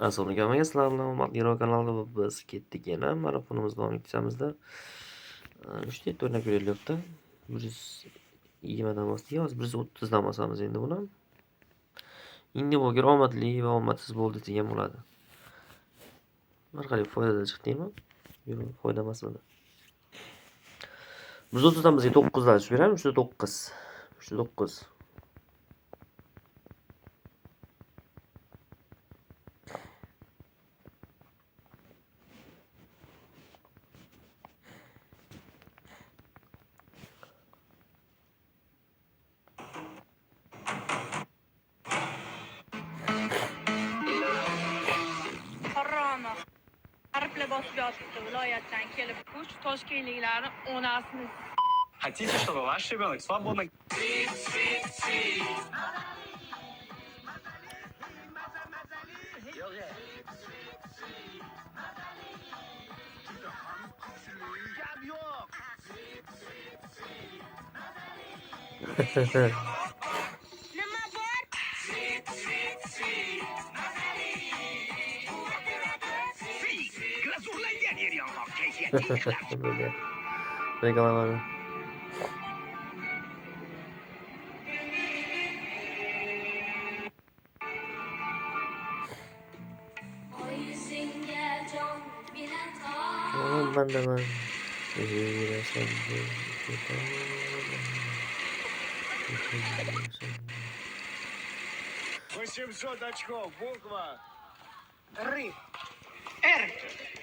Assalomu alaykum, sizlar bilan Matniro kanalida biz ketdik yana marafonimizni davom ettiramizda. 3 ta o'rnak berilyapti. 120 dan bosdik, hozir 130 dan bosamiz endi buni. Endi bu omadli va omadsiz bo'ldi degan bo'ladi. Bir qarab foydada chiqdingmi? Yo'q, foyda emas buni. 130 dan bizga 9 dan tushib beramiz, 309. 309. Viloyatdan kelib uch toshkentliklarni onasini. Хотите, чтобы ваш ребенок свободно... Nima bor? Glazurlangan yer yong'oq kayfiyatli Böyle. Reklamaları. Ben de ben. 800 очков, буква. Р. Р.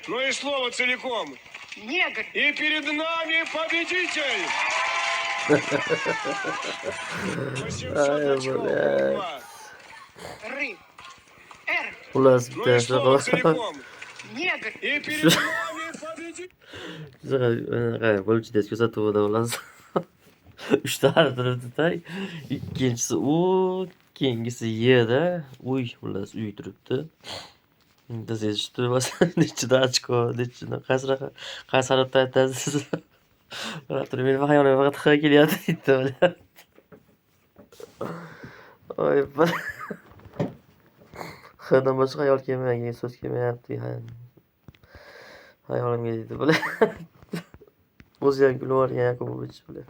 Ну и слово целиком. Негр. И перед нами победитель. 800 Ай, очков, блядь. буква. Р. Р. Ulas Ну и слово bitta целиком. Негр. И перед нами победитель. bo'lib chidasi ko'rsatuvda bo'lasiz. 3 ta harf turibdi-da. Ikkinchisi u, keyingisi y-da. Uy, xullas uy turibdi. Desangiz turibasiz. Nechida ochko, nechida qaysi harfda aytasiz? Qarab turib, meni xayolimga faqat x kelyapti deydi. Oy, xdan boshqa xayol kelmagan, so'z kelmayapti. Hayolimga deydi bular. O'zi ham kulib yuborgan Yakubovich bular.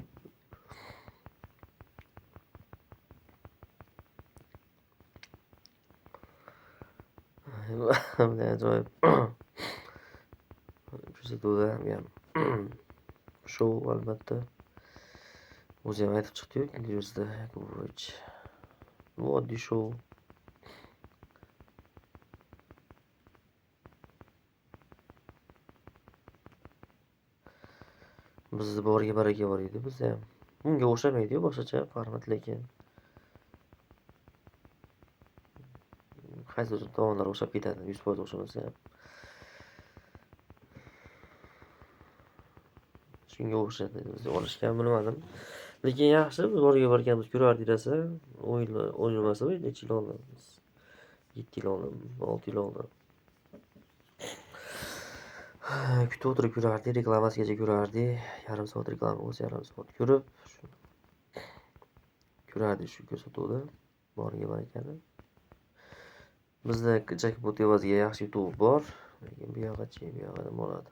Ajoyib. Ko'rsatuvda ham shou albatta. O'zi ham aytib chiqdi-yu, intervyusida Yakubovich. Bu oddiy shou. Bizni boriga baraka bor edi, bizda ham. Unga o'xshamaydi-yu, boshqacha format lekin. Qaysidir tomonlar o'xshab ketadi, 100% o'xshamasa ham. Shunga o'xshadi, biz olishgan bilmadim. Lekin yaxshi, biz boriga borganmiz, ko'rardik desa, o'ynamasa necha yil oldin. 7 yil oldin, 6 yil oldin. Kutib o'tirib ko'rardik, reklamasigacha ko'rardik. Yarim soat reklama bo'lsa, yarim soat ko'rib, ko'rardik shu ko'rsatuvda. Boriga barakani. Bizda Jakpot evaziga yaxshi YouTube bor, lekin bu yoqqa nima bo'ladi?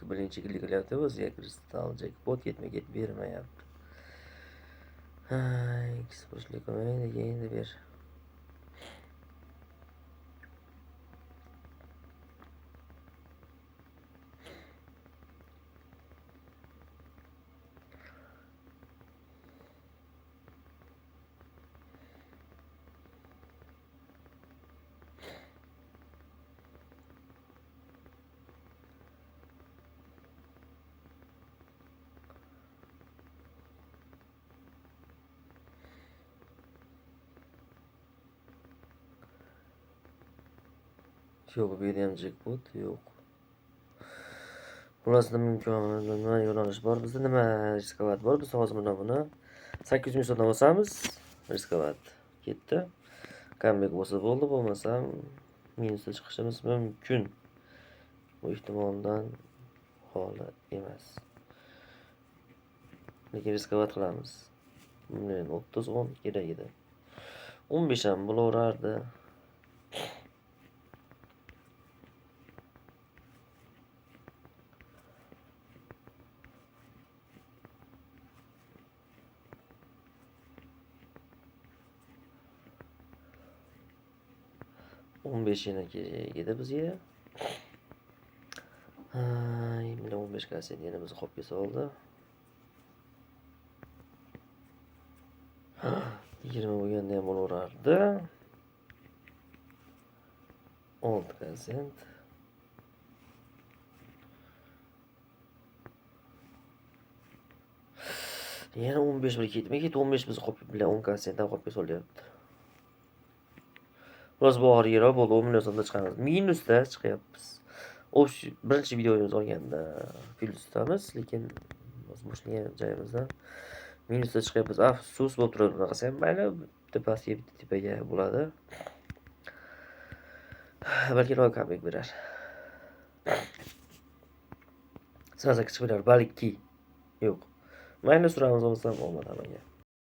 birinchi yillik qilyapti o'ziga kristal jackpot ketma-ket bermayapti. Ikki boshli ko'maydi, endi ber. Yo'q, bu yerda ham jackpot yo'q. Xullas nima yo'nalish bor? Bizda nima riskovat bor? Biz hozir mana buni 800 ming so'mdan olsamiz, riskovat ketdi. Comeback bo'lsa bo'ldi, bo'lmasam minusda chiqishimiz mumkin. Bu ehtimoldan xoli emas. Lekin riskovat qilamiz. 30-10 kerak edi. 15 ham bo'laverardi. yana kerak edi bizga. Mana 15 kaset yana bizni qolib kelsa oldi. 20 bo'lganda ham bo'laverardi. 6 kaset. Yana 15 bir ketma-ket 15 bizni qolib bilan 10 kasetdan qolib kelsa olyapti. Biroz bor yeri bo'ldi, 10 million so'mda chiqamiz. Minusda chiqyapmiz. Birinchi videomiz olganda plyusdamiz, lekin biz boshlagan joyimizdan minusda chiqyapmiz. Afsus bo'lib turadi bunaqasi ham mayli, bitta pastga bitta tepaga bo'ladi. Balki comeback berar. Sirasa chiqib berar, balki. Yo'q. Mayli suramiz olsam olmadi amaga.